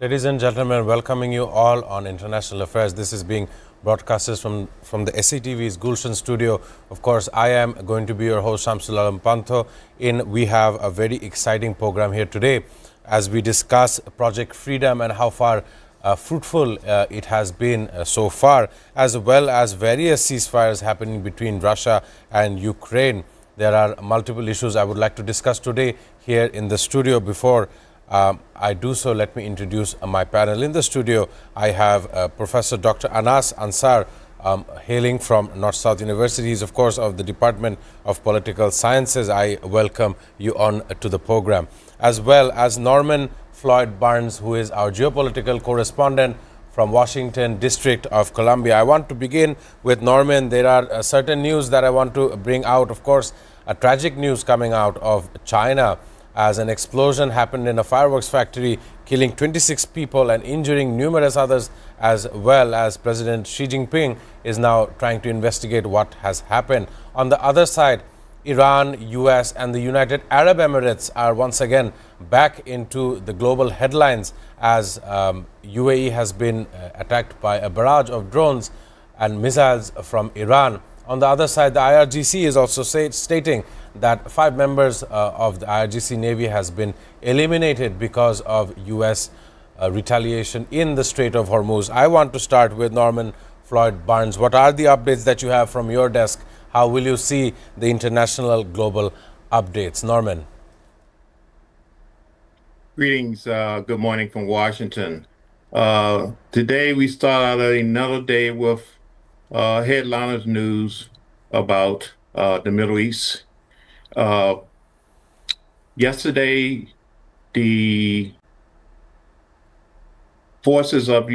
Ladies and gentlemen, welcoming you all on International Affairs. This is being broadcasted from the SATV's Gulshan studio. Of course, I am going to be your host, Shamsul Alam Pantho. We have a very exciting program here today as we discuss Project Freedom and how far fruitful it has been so far, as well as various ceasefires happening between Russia and Ukraine. There are multiple issues I would like to discuss today here in the studio. Before I do so, let me introduce my panel. In the studio, I have Professor Dr. Anas Ansar, hailing from North-South University. He's, of course, of the Department of Political Sciences. I welcome you on to the program. As well as Norman Floyd Barnes, who is our geopolitical correspondent from Washington District of Columbia. I want to begin with Norman. There are certain news that I want to bring out. Of course, a tragic news coming out of China, as an explosion happened in a fireworks factory, killing 26 people and injuring numerous others, as well as President Xi Jinping is now trying to investigate what has happened. On the other side, Iran, US and the United Arab Emirates are once again back into the global headlines as UAE has been attacked by a barrage of drones and missiles from Iran. On the other side, the IRGC is also stating that 5 members of the IRGC Navy has been eliminated because of US retaliation in the Strait of Hormuz. I want to start with Norman Floyd Barnes. What are the updates that you have from your desk? How will you see the international global updates? Norman. Greetings. Good morning from Washington. Today we start out another day with headliners news about the Middle East. Yesterday, the forces of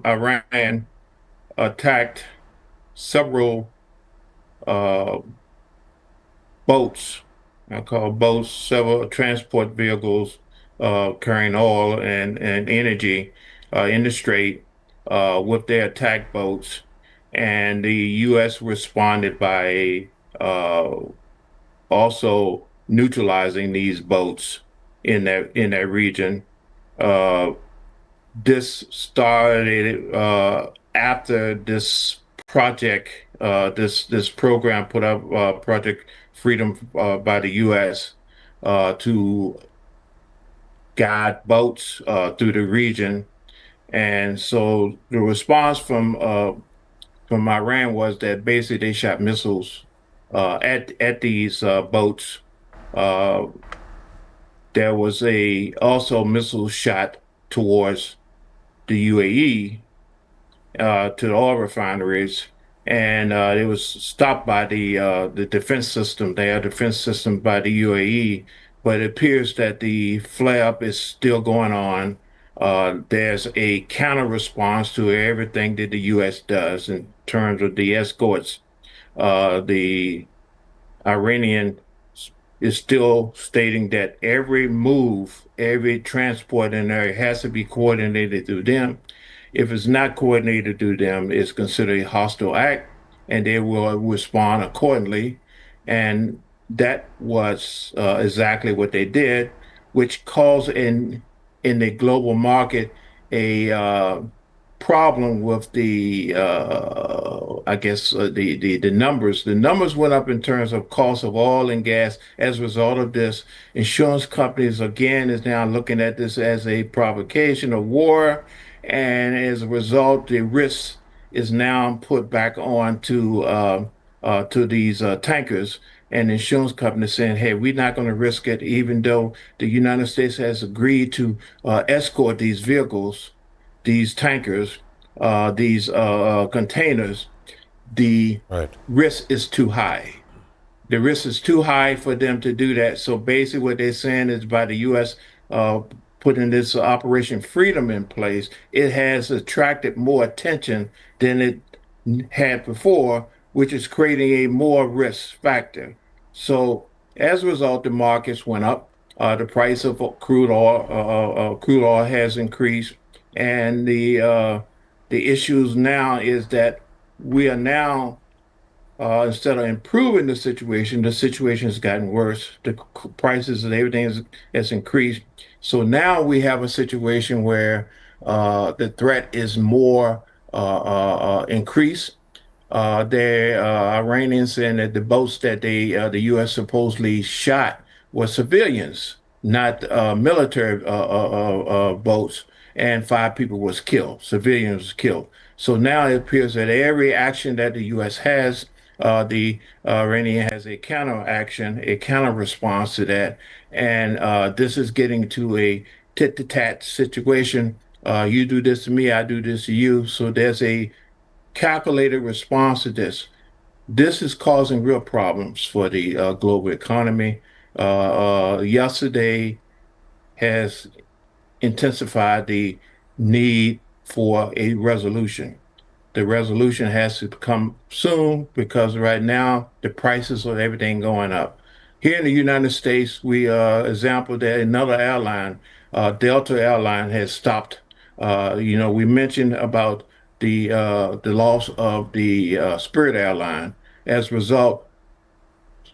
Iran attacked several boats. I call boats several transport vehicles carrying oil and energy in the Strait with their attack boats, and the U.S. responded by also neutralizing these boats in that region. This started after this project, this program put up, Project Freedom by the U.S. To guide boats through the region. And so the response from Iran was that basically they shot missiles at these boats. There was also missile shot towards the UAE, to the oil refineries, and it was stopped by the defense system, the air defense system by the UAE. But it appears that the flare-up is still going on. There's a counter response to everything that the U.S. does in terms of the escorts. The Iranian is still stating that every move, every transport in there has to be coordinated through them. If it's not coordinated through them, it's considered a hostile act, and they will respond accordingly. And that was exactly what they did, which caused in the global market a problem with the numbers. The numbers went up in terms of cost of oil and gas as a result of this. Insurance companies again is now looking at this as a provocation of war, and as a result, the risk is now put back on to these tankers. And insurance companies saying, hey, we're not going to risk it, even though the United States has agreed to escort these vehicles, these tankers, these containers. The risk is too high. The risk is too high for them to do that. So basically what they're saying is by the U.S. Putting this Operation Freedom in place, it has attracted more attention than it had before, which is creating a more risk factor. So as a result, the markets went up. The price of crude oil has increased, and the issues now is that we are now instead of improving the situation has gotten worse. The prices and everything has increased, So now we have a situation where the threat is more increased. The Iranians saying that the boats that the U.S. supposedly shot were civilians, not military boats, and 5 people was killed, civilians was killed. So now it appears that every action that the U.S. has, the Iranian has a counter action, a counter response to that, and this is getting to a tit-to-tat situation. You do this to me, I do this to you. So there's a calculated response to this. This is causing real problems for the global economy. Yesterday has intensified the need for a resolution. The resolution has to come soon because right now the prices of everything going up. Here in the United States, we example that another airline, Delta Airline, has stopped. We mentioned about the loss of the Spirit Airline. As a result,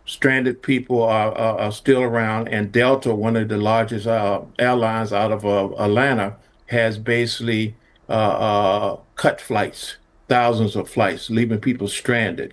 stranded people are still around, and Delta, one of the largest airlines out of Atlanta, has basically cut flights, thousands of flights, leaving people stranded.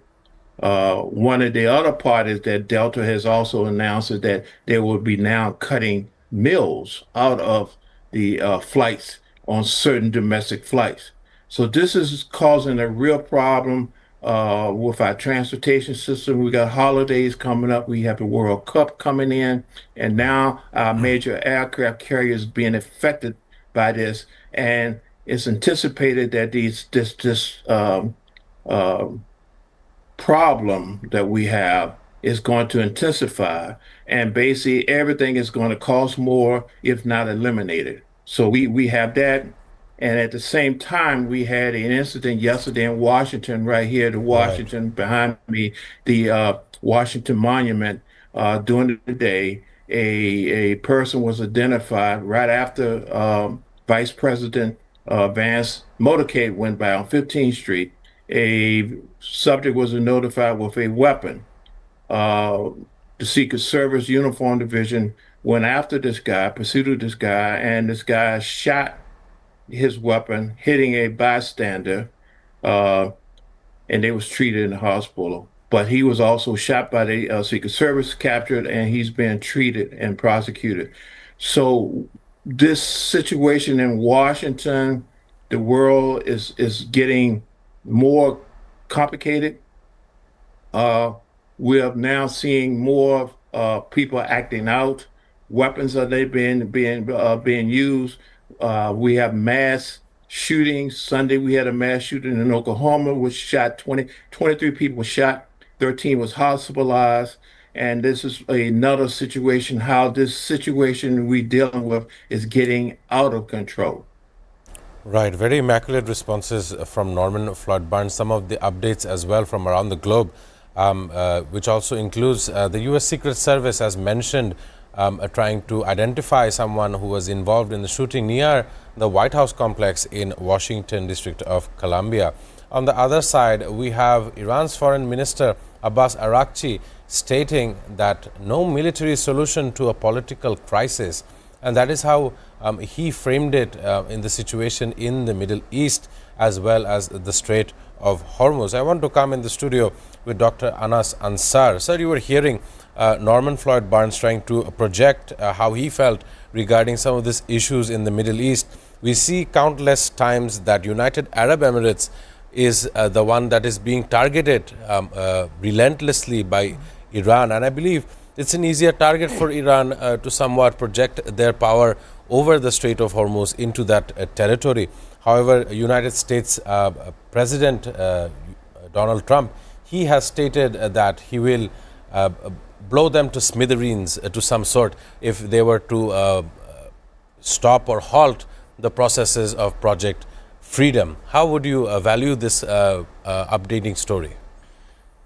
One of the other parties that Delta has also announced is that they will be now cutting meals out of the flights on certain domestic flights. So this is causing a real problem with our transportation system. We got holidays coming up. We have the World Cup coming in, and now our major aircraft carriers being affected by this. And it's anticipated that uh, problem that we have is going to intensify, and basically everything is going to cost more, if not eliminated. So we have that. And at the same time, we had an incident yesterday in Washington, right here, the Right. Washington behind me, the Washington Monument. During the day, a person was identified right after Vice President Vance motorcade went by on 15th Street. A subject was notified with a weapon. Uh, the Secret Service Uniform Division went after this guy, pursued this guy, and this guy shot his weapon, hitting a bystander, uh, and they was treated in the hospital. But he was also shot by the Secret Service, captured, and he's being treated and prosecuted. So this situation in Washington, the world is getting more complicated. Uh, we are now seeing more people acting out. Weapons are they being used. We have mass shootings. Sunday we had a mass shooting in Oklahoma, which shot 23 people were shot, 13 was hospitalized. And this is another situation, how this situation we dealing with is getting out of control. Right, very immaculate responses from Norman Floyd Barnes. Some of the updates as well from around the globe, which also includes the U.S. Secret Service, as mentioned, trying to identify someone who was involved in the shooting near the White House complex in Washington, District of Columbia. On the other side, we have Iran's Foreign Minister Abbas Araghchi stating that no military solution to a political crisis. And that is how he framed it in the situation in the Middle East as well as the Strait of Hormuz. I want to come in the studio with Dr. Anas Ansar. Sir, you were hearing Norman Floyd Barnes trying to project how he felt regarding some of these issues in the Middle East. We see countless times that United Arab Emirates is the one that is being targeted relentlessly by Iran. And I believe it's an easier target for Iran to somewhat project their power over the Strait of Hormuz into that territory. However, United States President Donald Trump, he has stated that he will blow them to smithereens to some sort if they were to stop or halt the processes of Project Freedom. How would you value this updating story?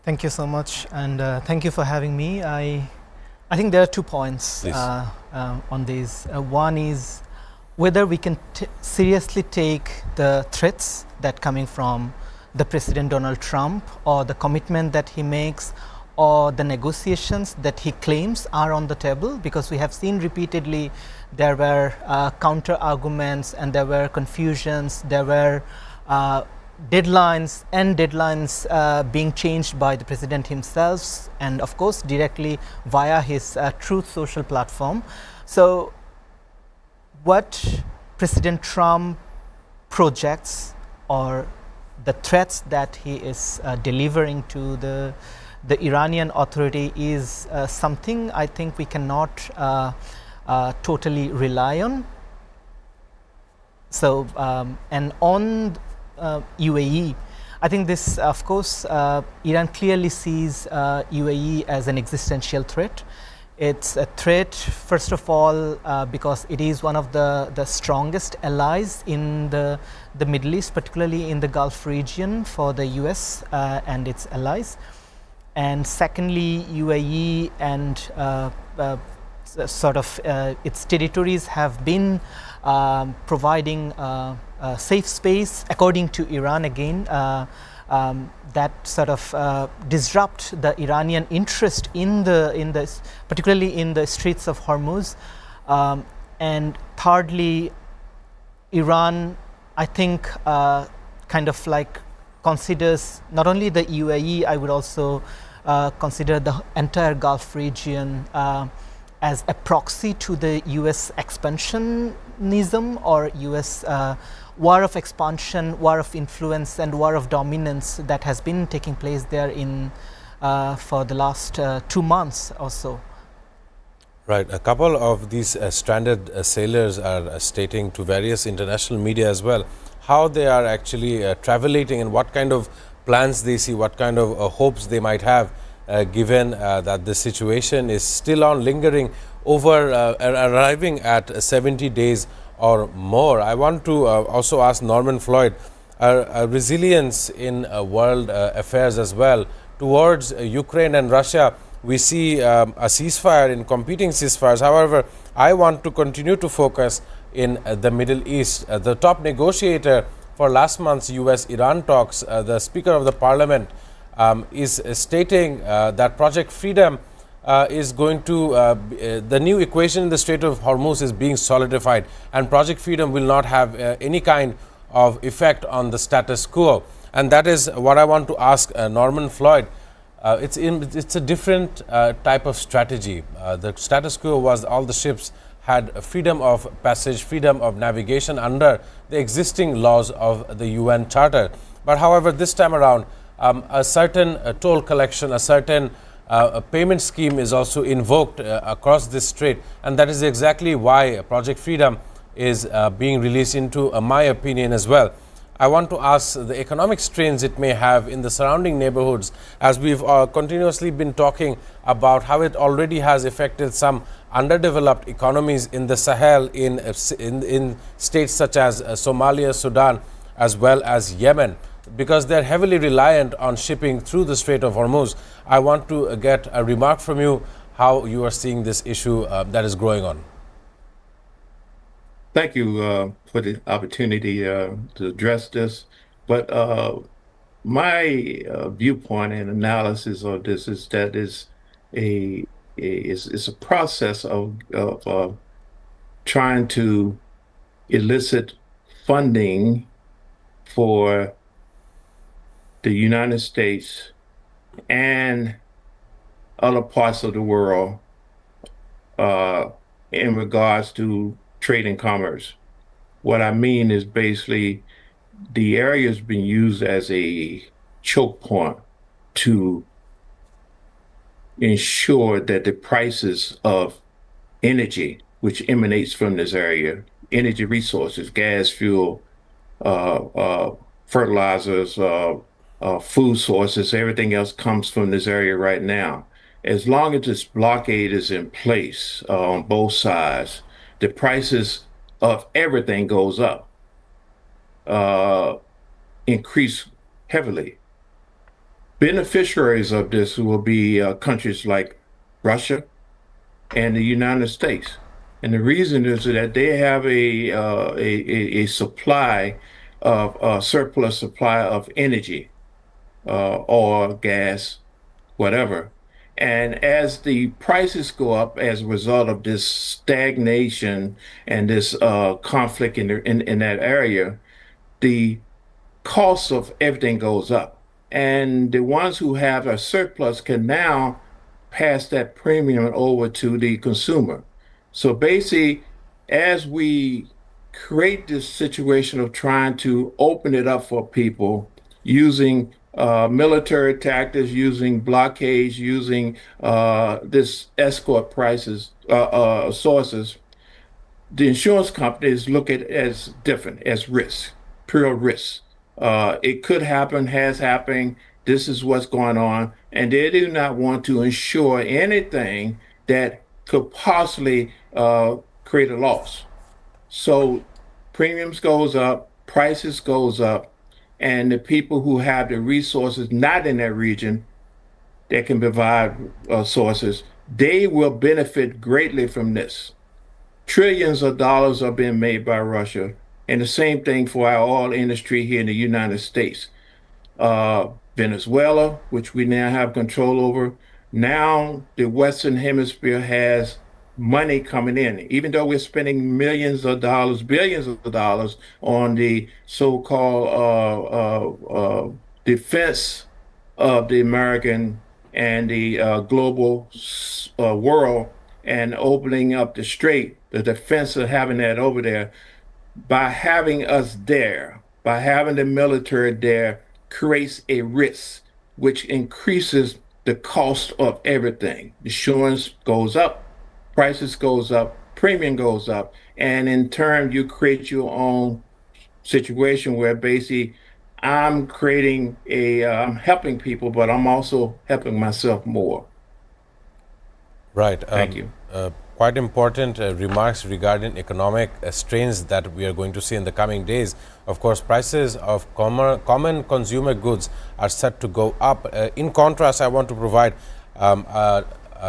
Thank you so much, and thank you for having me. I think there are 2 points on these. One is whether we can seriously take the threats that coming from the President Donald Trump or the commitment that he makes or the negotiations that he claims are on the table, because we have seen repeatedly there were counter arguments and there were confusions, there were deadlines being changed by the president himself, and of course directly via his Truth Social platform. So what President Trump projects, or the threats that he is delivering to the Iranian authority, is something I think we cannot totally rely on. So and on UAE, I think this, of course, Iran clearly sees UAE as an existential threat. It's a threat, first of all, because it is one of the strongest allies in the Middle East, particularly in the Gulf region, for the US and its allies. And secondly, UAE and its territories have been providing safe space, according to Iran again, that sort of disrupt the Iranian interest in the particularly in the Straits of Hormuz. And thirdly, Iran, I think, kind of like considers not only the UAE, I would also consider the entire Gulf region as a proxy to the US expansionism, or US war of expansion, war of influence, and war of dominance that has been taking place there in for the last 2 months or so. Right. A couple of these stranded sailors are stating to various international media as well how they are actually travelating and what kind of plans they see, what kind of hopes they might have, given that the situation is still on lingering over arriving at 70 days or more. I want to also ask Norman Floyd, resilience in world affairs as well towards Ukraine and Russia. We see a ceasefire in competing ceasefires. However, I want to continue to focus in the Middle East. The top negotiator for last month's US-Iran talks, the Speaker of the Parliament, is stating that Project Freedom is going to, the new equation in the Strait of Hormuz is being solidified, and Project Freedom will not have any kind of effect on the status quo. And that is what I want to ask Norman Floyd. It's a different type of strategy. The status quo was all the ships had freedom of passage, freedom of navigation under the existing laws of the UN Charter. But however, this time around, a certain toll collection, a certain a payment scheme is also invoked across this strait, and that is exactly why Project Freedom is being released into my opinion as well. I want to ask the economic strains it may have in the surrounding neighborhoods, as we've continuously been talking about how it already has affected some underdeveloped economies in the Sahel, in states such as Somalia, Sudan, as well as Yemen, because they're heavily reliant on shipping through the Strait of Hormuz. I want to get a remark from you how you are seeing this issue that is growing on. Thank you for the opportunity to address this. But my viewpoint and analysis of this is that it's a process of trying to elicit funding for the United States and other parts of the world in regards to trade and commerce. What I mean is basically the area has been used as a choke point to ensure that the prices of energy, which emanates from this area, energy resources, gas, fuel, fertilizers, food sources, everything else comes from this area right now. As long as this blockade is in place on both sides, the prices of everything goes up, increase heavily. Beneficiaries of this will be countries like Russia and the United States. And the reason is that they have a supply of surplus supply of energy, oil, gas, whatever. And as the prices go up as a result of this stagnation and this conflict in that area, the cost of everything goes up. And the ones who have a surplus can now pass that premium over to the consumer. So basically, as we create this situation of trying to open it up for people using military tactics, using blockades, using this escort prices sources, the insurance companies look at it as different, as risk, pure risk. It could happen, has happened. This is what's going on, and they do not want to insure anything that could possibly create a loss. So premiums goes up, prices goes up, and the people who have the resources not in that region that can provide sources, they will benefit greatly from this. Trillions of dollars are being made by Russia, and the same thing for our oil industry here in the United States. Venezuela, which we now have control over. Now the Western Hemisphere has money coming in, even though we're spending millions of dollars, billions of dollars on the so-called defense of the American and the global world and opening up the strait, the defense of having that over there. By having us there, by having the military there, creates a risk, which increases the cost of everything. Insurance goes up, prices goes up, premium goes up, and in turn, you create your own situation where basically I'm creating I'm helping people, but I'm also helping myself more. Right. Thank you. Quite important remarks regarding economic strains that we are going to see in the coming days. Of course, prices of common consumer goods are set to go up. In contrast, I want to provide a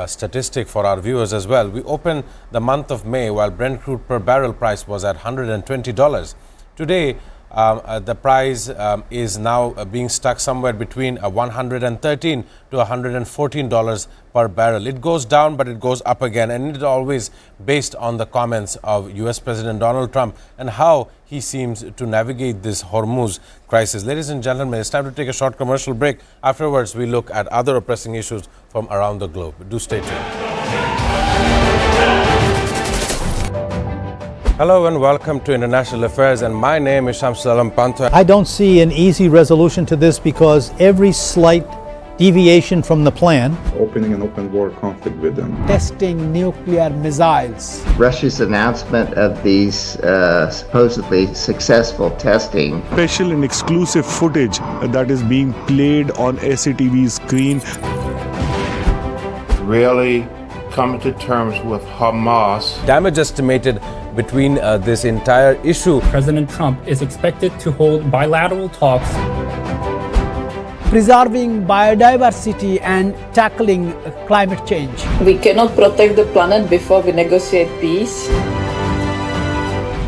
statistic for our viewers as well. We opened the month of May while Brent crude per barrel price was at $120. Today, the price is now being stuck somewhere between $113 to $114 per barrel. It goes down, but it goes up again, and it is always based on the comments of U.S. President Donald Trump and how he seems to navigate this Hormuz crisis. Ladies and gentlemen, it's time to take a short commercial break. Afterwards, we look at other pressing issues from around the globe. Do stay tuned. Hello and welcome to International Affairs, and my name is Shamsul Alam Pantho. I don't see an easy resolution to this because every slight deviation from the plan, opening an open war conflict with them, testing nuclear missiles, Russia's announcement of these supposedly successful testing, special and exclusive footage that is being played on SATV screen, Really coming to terms with Hamas. Damage estimated between this entire issue. President Trump is expected to hold bilateral talks, preserving biodiversity and tackling climate change. We cannot protect the planet before we negotiate peace.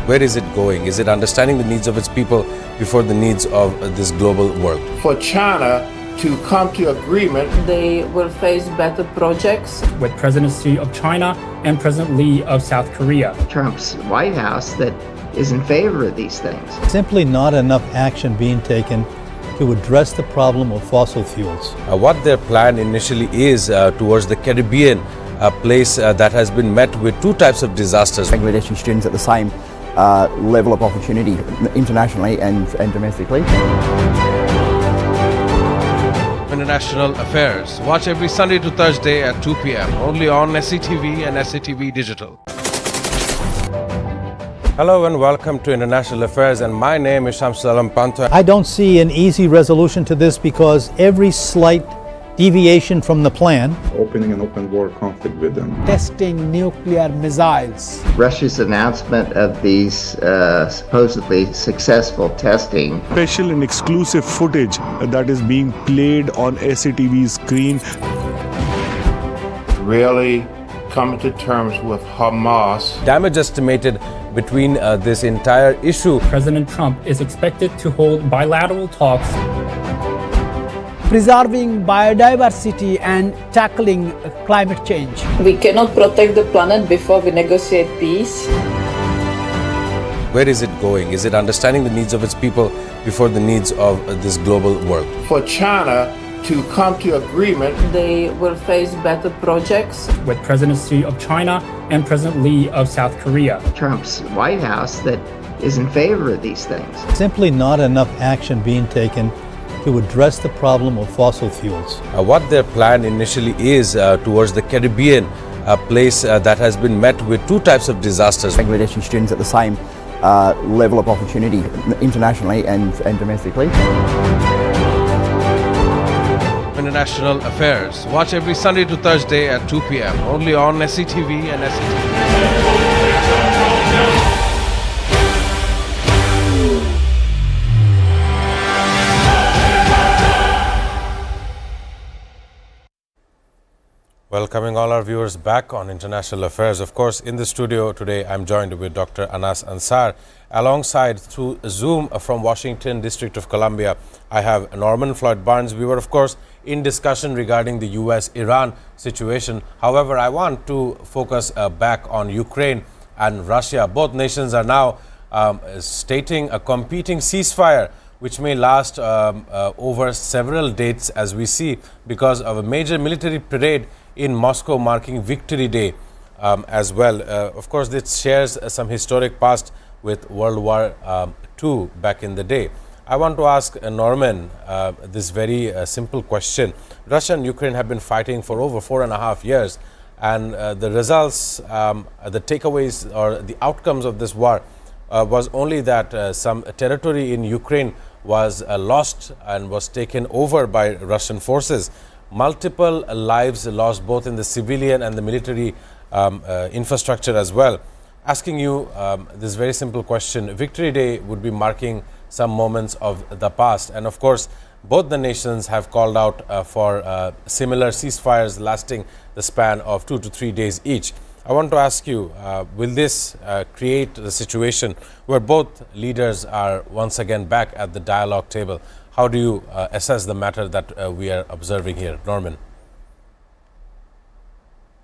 Where is it going? Is it understanding the needs of its people before the needs of this global world? For China to come to agreement, They will face better projects. with Presidency of China and President Lee of South Korea. Trump's White House that is in favor of these things. simply not enough action being taken to address the problem of fossil fuels. What their plan initially is towards the Caribbean, a place that has been met with two types of disasters. Bangladeshi students at the same level of opportunity internationally and domestically. International Affairs. Watch every Sunday to Thursday at 2 p.m. only on SATV and SATV Digital. Hello and welcome to International Affairs, and my name is Shamsul Alam Pantho. I don't see an easy resolution to this because every slight deviation from the plan, opening an open war conflict with them, testing nuclear missiles, Russia's announcement of these supposedly successful testing, special and exclusive footage that is being played on SATV screen, really coming to terms with Hamas. Damage estimated between this entire issue. President Trump is expected to hold bilateral talks, preserving biodiversity and tackling climate change. We cannot protect the planet before we negotiate peace. Where is it going? Is it understanding the needs of its people before the needs of this global world? For China to come to agreement, They will face better projects. with presidency of China and President Lee of South Korea. Trump's White House that is in favor of these things. Simply not enough action being taken to address the problem of fossil fuels. What their plan initially is towards the Caribbean, a place that has been met with two types of disasters. Bangladeshi students at the same level of opportunity internationally and domestically. International Affairs. Watch every Sunday to Thursday at 2 p.m. only on SATV and SATV. Welcoming all our viewers back on International Affairs. Of course, in the studio today, I'm joined with Dr. Anas Ansar. Alongside through Zoom from Washington, District of Columbia, I have Norman Floyd Barnes. We were, of course, in discussion regarding the US-Iran situation. However, I want to focus back on Ukraine and Russia. Both nations are now stating a competing ceasefire which may last over several dates, as we see, because of a major military parade in Moscow marking Victory Day as well. Of course, this shares some historic past with World War II back in the day. I want to ask Norman this very simple question. Russia and Ukraine have been fighting for over 4.5 years, and the results, the takeaways or the outcomes of this war was only that some territory in Ukraine was lost and was taken over by Russian forces. Multiple lives lost both in the civilian and the military infrastructure as well. Asking you this very simple question, Victory Day would be marking some moments of the past, and of course both the nations have called out for similar ceasefires lasting the span of 2 to 3 days each. I want to ask you, will this create the situation where both leaders are once again back at the dialogue table? How do you assess the matter that we are observing here? Norman.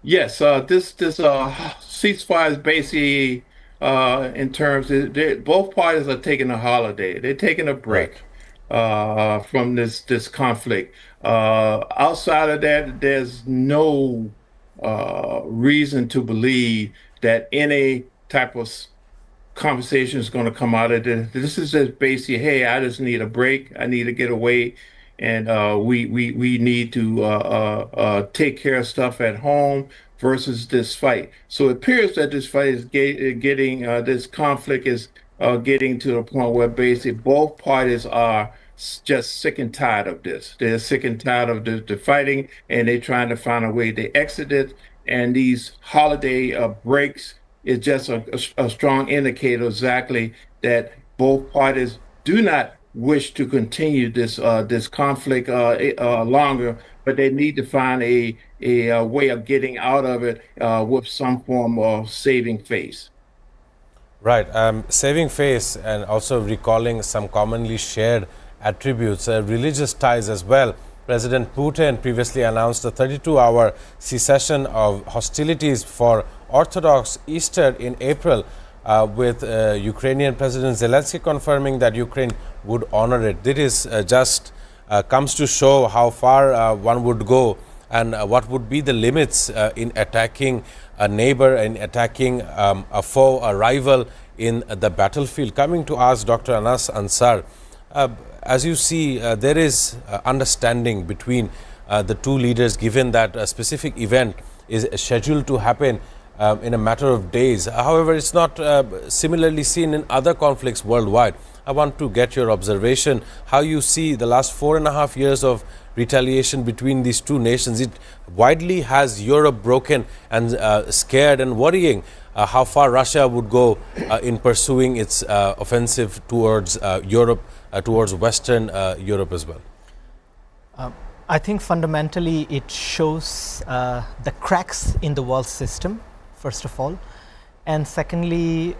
yes, this ceasefire is basically in terms both parties are taking a holiday. They're taking a break from this conflict. Outside of that, there's no reason to believe that any type of conversation is going to come out of this. This is just basically, hey, I just need a break. I need to get away, and we need to take care of stuff at home versus this fight. So it appears that this fight is getting this conflict is getting to the point where basically both parties are just sick and tired of this. They're sick and tired of the fighting, and they're trying to find a way to exit it. And these holiday breaks is just a strong indicator exactly that both parties do not wish to continue this conflict longer, but they need to find a way of getting out of it with some form of saving face. Right, saving face and also recalling some commonly shared attributes, religious ties as well. President Putin previously announced a 32-hour cessation of hostilities for Orthodox Easter in April, with Ukrainian President Zelensky confirming that Ukraine would honor it. This is just comes to show how far one would go and what would be the limits in attacking a neighbor and attacking a foe, a rival in the battlefield. Coming to ask Dr. Anas Ansar, as you see, there is understanding between the two leaders, given that a specific event is scheduled to happen in a matter of days. However, it's not similarly seen in other conflicts worldwide. I want to get your observation, how you see the last 4.5 years of retaliation between these two nations. It widely has Europe broken and scared and worrying how far Russia would go in pursuing its offensive towards Europe, towards Western Europe as well. I think fundamentally it shows the cracks in the world system, first of all. And secondly,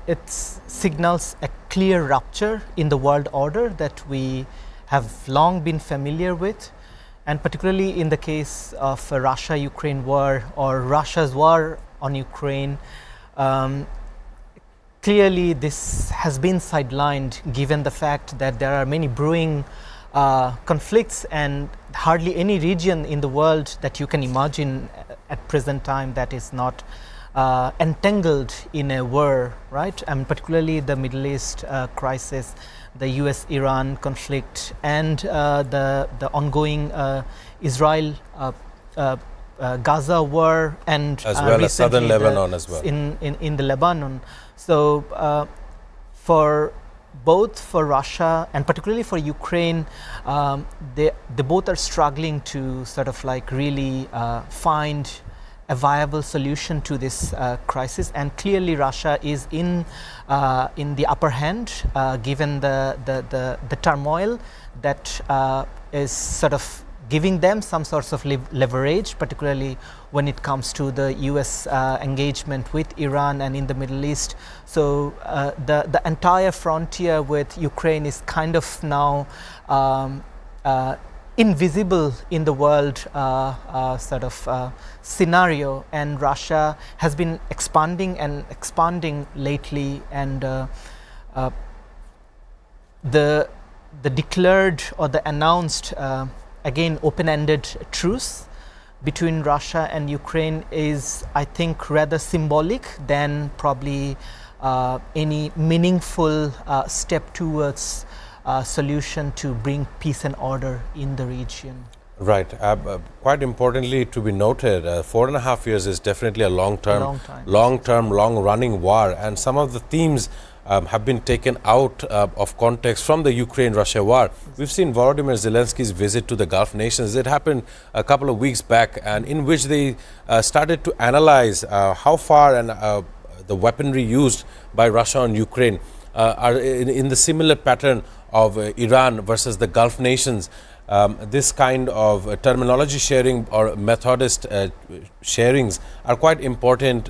it signals a clear rupture in the world order that we have long been familiar with, and particularly in the case of Russia-Ukraine war or Russia's war on Ukraine, clearly this has been sidelined given the fact that there are many brewing conflicts and hardly any region in the world that you can imagine at present time that is not entangled in a war, right? And particularly the Middle East crisis, the US-Iran conflict, and the ongoing Israel Gaza war, and as well as southern Lebanon as well. In the Lebanon. So for both for Russia and particularly for Ukraine, they both are struggling to sort of like really find a viable solution to this crisis, and clearly Russia is in the upper hand given the turmoil that is sort of giving them some sorts of leverage, particularly when it comes to the US engagement with Iran and in the Middle East. So the entire frontier with Ukraine is kind of now invisible in the world sort of scenario, and Russia has been expanding lately, and the declared or the announced again open-ended truce between Russia and Ukraine is, I think, rather symbolic than probably any meaningful step towards solution to bring peace and order in the region. Right. Quite importantly to be noted, 4.5 years is definitely a long-term, long-running war, and some of the themes have been taken out of context from the Ukraine-Russia war. We've seen Volodymyr Zelensky's visit to the Gulf nations. It happened a couple of weeks back, and in which they started to analyze how far and the weaponry used by Russia on Ukraine are in the similar pattern of Iran versus the Gulf nations. This kind of terminology sharing or methodist sharings are quite important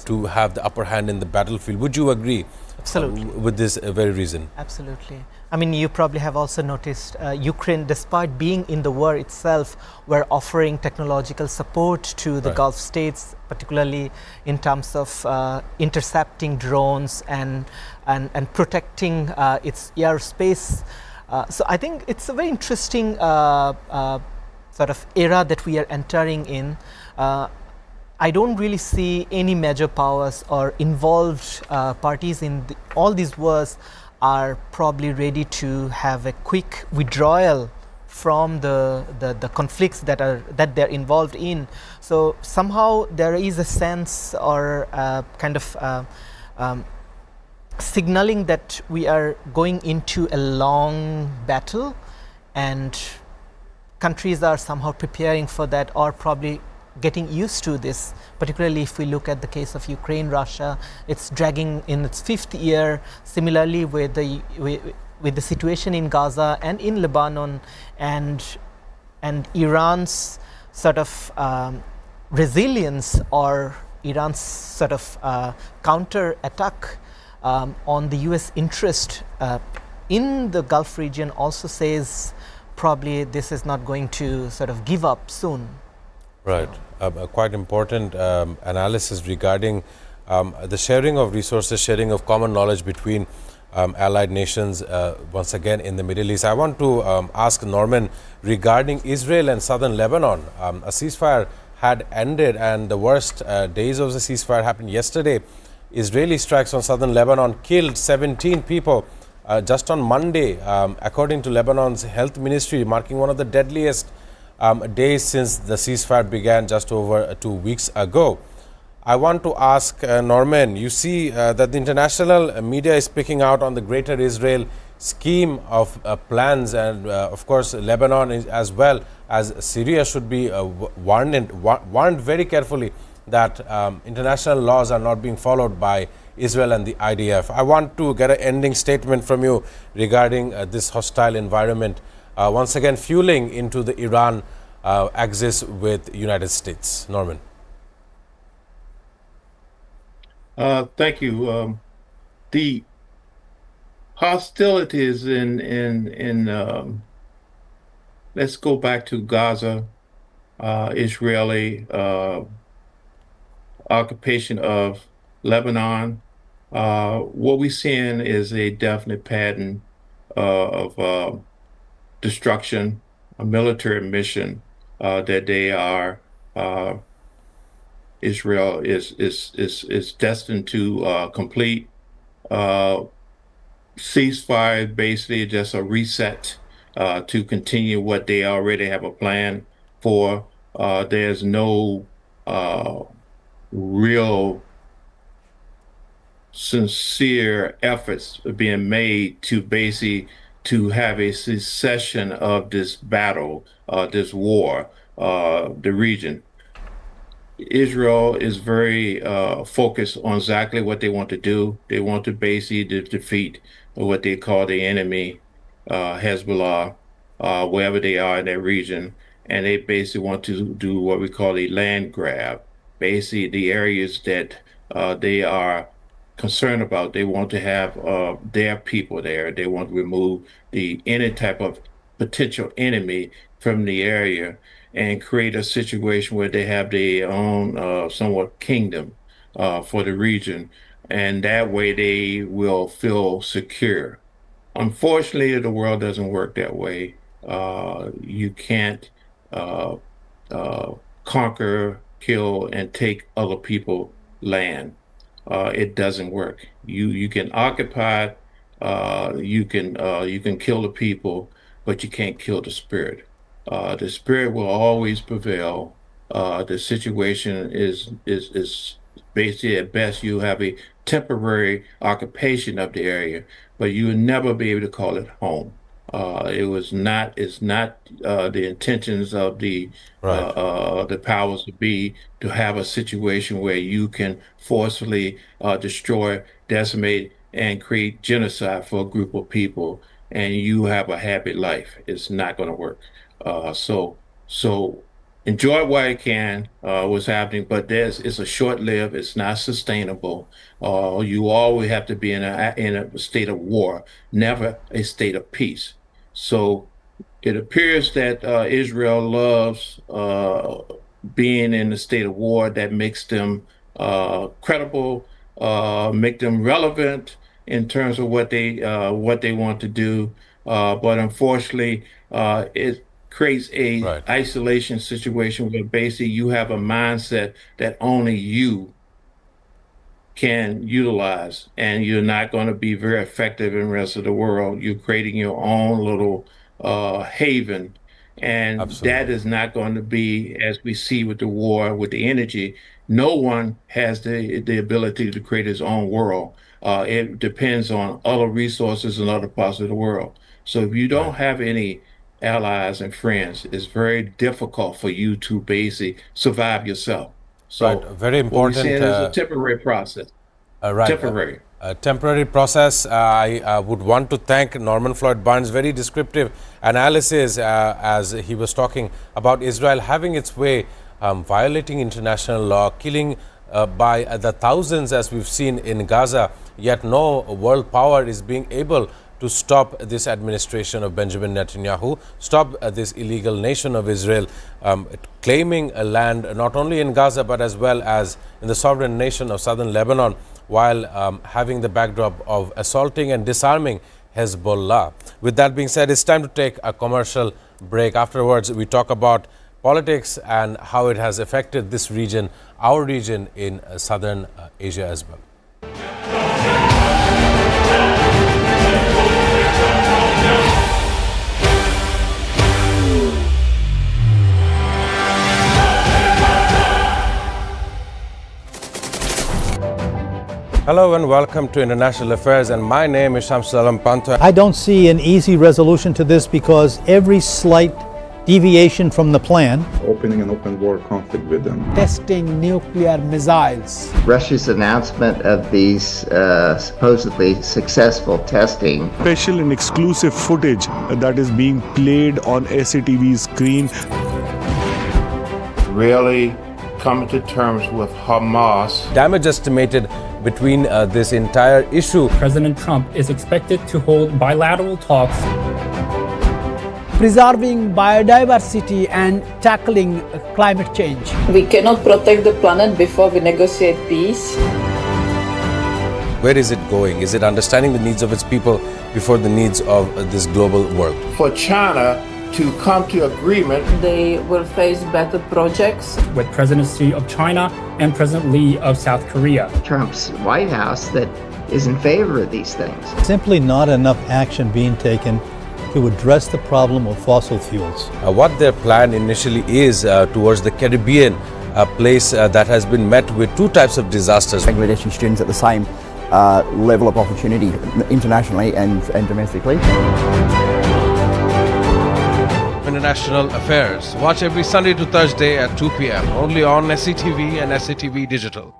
to have the upper hand in the battlefield. Would you agree? Absolutely. With this very reason? Absolutely. I mean, you probably have also noticed Ukraine, despite being in the war itself, were offering technological support to the Gulf states, particularly in terms of intercepting drones and protecting its airspace. So I think it's a very interesting sort of era that we are entering in. I don't really see any major powers or involved parties in all these wars are probably ready to have a quick withdrawal from the conflicts that they're involved in. So somehow there is a sense or kind of signaling that we are going into a long battle, and countries are somehow preparing for that or probably getting used to this, particularly if we look at the case of Ukraine, Russia. It's dragging in its 5th year. Similarly with the situation in Gaza and in Lebanon, and Iran's sort of resilience or Iran's sort of counter attack on the US interest in the Gulf region also says probably this is not going to sort of give up soon. Right. Quite important analysis regarding the sharing of resources, sharing of common knowledge between allied nations, once again in the Middle East. I want to ask Norman regarding Israel and southern Lebanon. A ceasefire had ended, and the worst days of the ceasefire happened yesterday. Israeli strikes on southern Lebanon killed 17 people just on Monday, according to Lebanon's health ministry, marking one of the deadliest days since the ceasefire began just over 2 weeks ago. I want to ask Norman, you see that the international media is picking out on the Greater Israel scheme of plans, and of course Lebanon is, as well as Syria should be warned very carefully that international laws are not being followed by Israel and the IDF. I want to get an ending statement from you regarding this hostile environment, once again fueling into the Iran axis with United States. Norman. Thank you. The hostilities in let's go back to Gaza, Israeli occupation of Lebanon. What we're seeing is a definite pattern of destruction, a military mission that they are. Israel is destined to complete. Ceasefire is basically just a reset to continue what they already have a plan for. There's no real sincere efforts being made to basically to have a cessation of this battle, this war, the region. Israel is very focused on exactly what they want to do. They want to basically defeat what they call the enemy, Hezbollah, wherever they are in that region. And they basically want to do what we call a land grab. Basically, the areas that they are concerned about, they want to have their people there. They want to remove any type of potential enemy from the area and create a situation where they have their own somewhat kingdom for the region. And that way they will feel secure. Unfortunately, the world doesn't work that way. You can't conquer, kill, and take other people's land. It doesn't work. You can occupy, you can kill the people, but you can't kill the spirit. The spirit will always prevail. The situation is basically, at best, you have a temporary occupation of the area, but you will never be able to call it home. It's not the intentions of the powers to be to have a situation where you can forcefully destroy, decimate, and create genocide for a group of people, and you have a happy life. It's not going to work. So enjoy while you can what's happening, but it's a short-lived. It's not sustainable. You always have to be in a state of war, never a state of peace. So it appears that Israel loves being in a state of war. That makes them credible, make them relevant in terms of what they want to do. But unfortunately, it creates a isolation situation where basically you have a mindset that only you can utilize, and you're not going to be very effective in the rest of the world. You're creating your own little haven, and that is not going to be, as we see with the war, with the energy. No one has the ability to create his own world. It depends on other resources in other parts of the world. So if you don't have any allies and friends, it's very difficult for you to basically survive yourself. So very important. What we're saying is a temporary process. Temporary. A temporary process. I would want to thank Norman Floyd Barnes' very descriptive analysis as he was talking about Israel having its way, violating international law, killing by the thousands as we've seen in Gaza, yet no world power is being able to stop this administration of Benjamin Netanyahu, stop this illegal nation of Israel claiming a land not only in Gaza but as well as in the sovereign nation of southern Lebanon, while having the backdrop of assaulting and disarming Hezbollah. With that being said, it's time to take a commercial break. Afterwards, we talk about politics and how it has affected this region, our region in southern Asia as well. Hello and welcome to International Affairs, and my name is Shamsul Alam Pantho. I don't see an easy resolution to this because every slight deviation from the plan, opening an open war conflict with them, testing nuclear missiles, Russia's announcement of these supposedly successful testing, special and exclusive footage that is being played on SATV screen, Really coming to terms with Hamas. Damage estimated between this entire issue. President Trump is expected to hold bilateral talks. preserving biodiversity and tackling climate change. We cannot protect the planet before we negotiate peace. Where is it going? Is it understanding the needs of its people before the needs of this global world? For China to come to agreement, They will face better projects. with presidency of China and President Lee of South Korea. Trump's White House that is in favor of these things. Simply not enough action being taken to address the problem of fossil fuels. What their plan initially is towards the Caribbean, a place that has been met with two types of disasters. Bangladeshi students at the same level of opportunity internationally and domestically. International Affairs. Watch every Sunday to Thursday at 2 p.m. only on SATV and SATV Digital.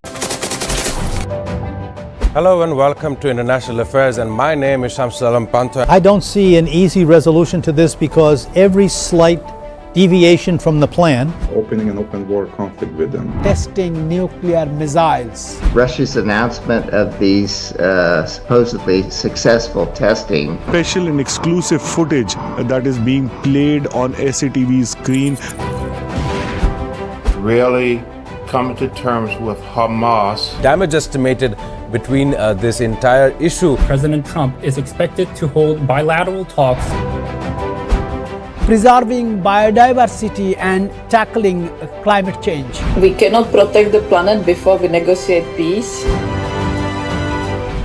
Hello and welcome to International Affairs, and my name is Shamsul Alam Pantho. I don't see an easy resolution to this because every slight deviation from the plan Opening an open war conflict with them. Testing nuclear missiles. Russia's announcement of these supposedly successful testing. Special and exclusive footage that is being played on SATV's screen. really coming to terms with Hamas. Damage estimated between this entire issue. President Trump is expected to hold bilateral talks Preserving biodiversity and tackling climate change. We cannot protect the planet before we negotiate peace.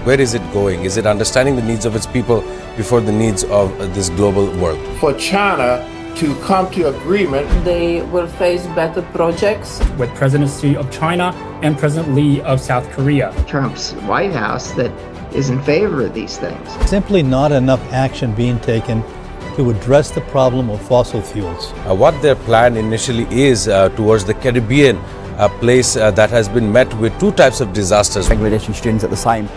Where is it going? Is it understanding the needs of its people before the needs of this global world? For China to come to agreement, They will face better projects. with presidency of China and President Lee of South Korea. Trump's White House that is in favor of these things. simply not enough action being taken to address the problem of fossil fuels. What their plan initially is towards the Caribbean, a place that has been met with two types of disasters. Bangladeshi students at the same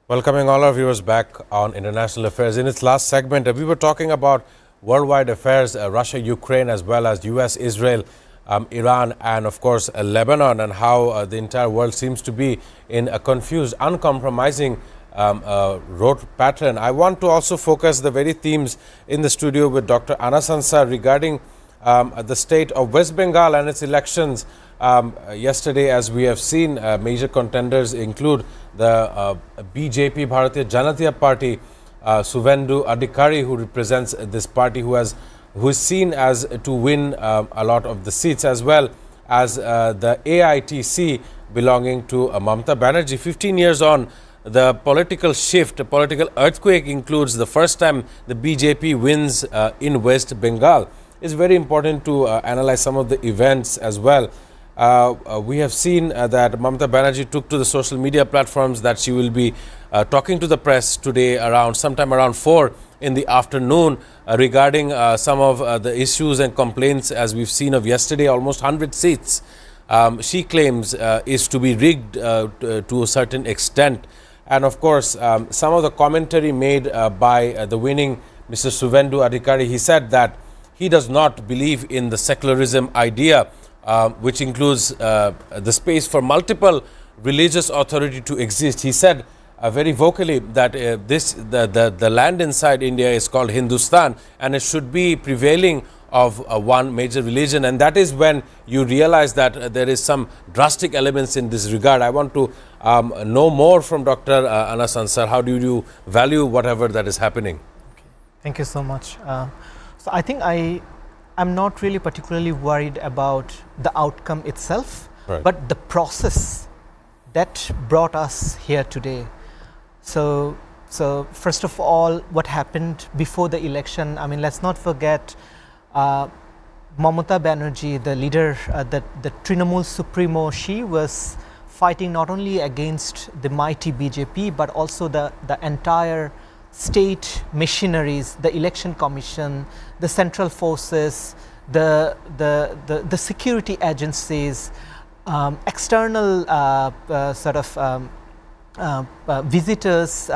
Welcoming all our viewers back on International Affairs. In its last segment, we were talking about worldwide affairs, Russia, Ukraine, as well as US, Israel, Iran, and of course Lebanon, and how the entire world seems to be in a confused, uncompromising road pattern. I want to also focus the very themes in the studio with Dr. Anas Ansar regarding the state of West Bengal and its elections. Yesterday, as we have seen, major contenders include the BJP, Bharatiya Janata Party, Suvendu Adhikari, who represents this party, who is seen as to win a lot of the seats, as well as the AITC belonging to Mamata Banerjee. 15 years on, the political shift, the political earthquake includes the first time the BJP wins in West Bengal. It's very important to analyze some of the events as well. We have seen that Mamata Banerjee took to the social media platforms that she will be talking to the press today sometime around 4 in the afternoon regarding some of the issues and complaints, as we've seen of yesterday. Almost 100 seats she claims is to be rigged to a certain extent. And of course, some of the commentary made by the winning Mr. Suvendu Adhikari, he said that he does not believe in the secularism idea, which includes the space for multiple religious authority to exist. He said very vocally that the land inside India is called Hindustan, and it should be prevailing of one major religion. And that is when you realize that there is some drastic elements in this regard. I want to know more from Dr. Anas Ansar. How do you value whatever that is happening? Okay. Thank you so much. So I think I'm not really particularly worried about the outcome itself, Right. but the process that brought us here today. So first of all, what happened before the election? I mean, let's not forget Mamata Banerjee, the leader, the Trinamool Supremo. She was fighting not only against the mighty BJP, but also the entire state machineries, the election commission, the central forces, the security agencies, external visitors,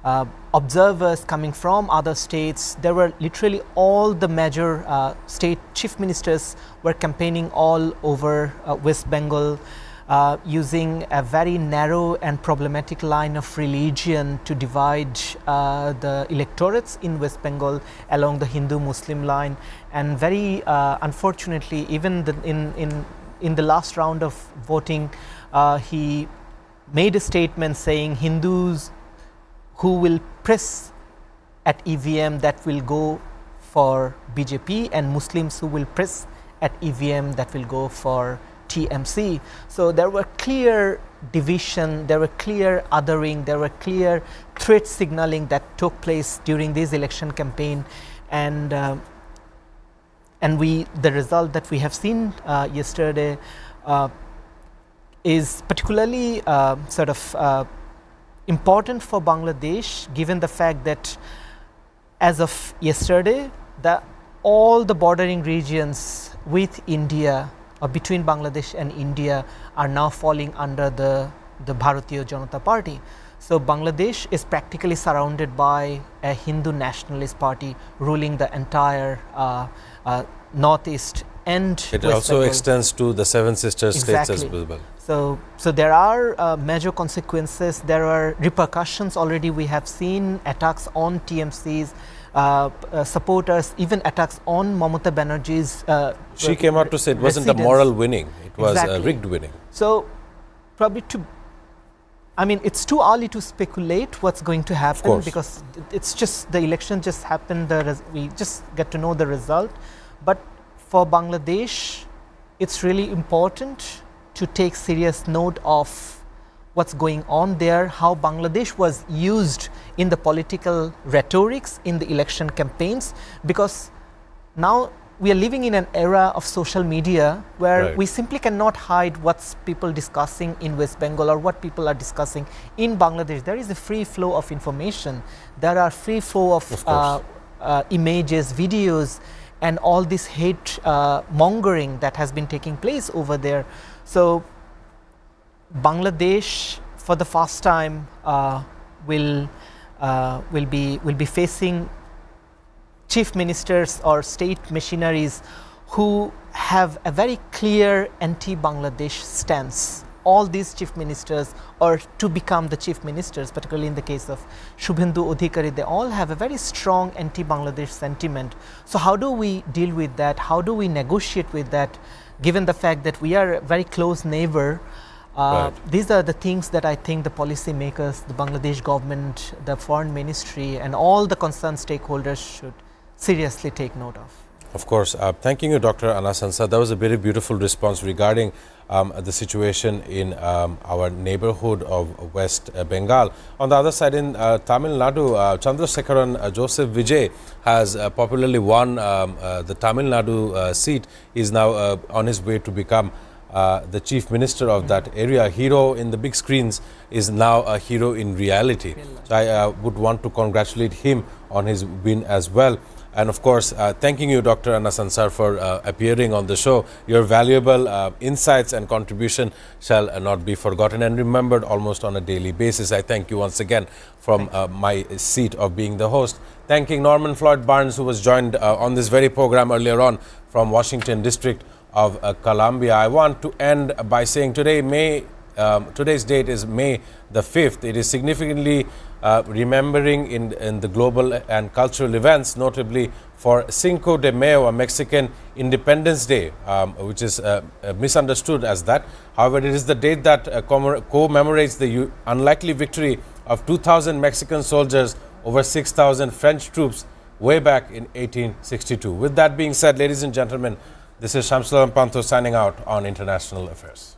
observers coming from other states. There were literally all the major state chief ministers were campaigning all over West Bengal, using a very narrow and problematic line of religion to divide the electorates in West Bengal along the Hindu-Muslim line. And very unfortunately, even in the last round of voting, he made a statement saying Hindus who will press at EVM, that will go for BJP, and Muslims who will press at EVM, that will go for TMC. So there were clear division, there were clear othering, there were clear threat signaling that took place during this election campaign, and the result that we have seen yesterday is particularly important for Bangladesh, given the fact that as of yesterday, all the bordering regions with India or between Bangladesh and India are now falling under the Bharatiya Janata Party. So Bangladesh is practically surrounded by a Hindu nationalist party ruling the entire northeast and it West also Bengal. Extends to the Seven Sisters states as well. So there are major consequences, there are repercussions already. We have seen attacks on TMC's supporters, even attacks on Mamata Banerjee's she came out to say it wasn't a moral winning, it was a rigged winning. So probably it's too early to speculate what's going to happen, because it's just the election just happened, we just get to know the result. But for Bangladesh, it's really important to take serious note of what's going on there, how Bangladesh was used in the political rhetorics in the election campaigns, because now we are living in an era of social media where we simply cannot hide what's people discussing in West Bengal or what people are discussing in Bangladesh. There is a free flow of information. There are free flow of images, videos, and all this hate mongering that has been taking place over there. So Bangladesh, for the first time, will be facing chief ministers or state machineries who have a very clear anti-Bangladesh stance. All these chief ministers, or to become the chief ministers, particularly in the case of Shubhendu Adhikari, they all have a very strong anti-Bangladesh sentiment. So how do we deal with that? How do we negotiate with that, given the fact that we are a very close neighbor? These are the things that I think the policymakers, the Bangladesh government, the foreign ministry, and all the concerned stakeholders should seriously take note of. Of course. Thanking you, Dr. Anas Ansar. That was a very beautiful response regarding the situation in our neighborhood of West Bengal. On the other side, in Tamil Nadu, Chandrasekharan Joseph Vijay has popularly won the Tamil Nadu seat. He is now on his way to become the chief minister of that area. A hero in the big screens is now a hero in reality. So I would want to congratulate him on his win as well. And of course, thanking you, Dr. Anas Ansar, for appearing on the show. Your valuable insights and contribution shall not be forgotten and remembered almost on a daily basis. I thank you once again from my seat of being the host. Thanking Norman Floyd Barnes, who was joined on this very program earlier on from Washington District of Columbia. I want to end by saying today's date is May the 5th. It is significantly remembering in the global and cultural events, notably for Cinco de Mayo, a Mexican Independence Day, which is misunderstood as that. However, it is the date that commemorates the unlikely victory of 2,000 Mexican soldiers over 6,000 French troops way back in 1862. With that being said, ladies and gentlemen, this is Shamsul Alam Pantho signing out on International Affairs.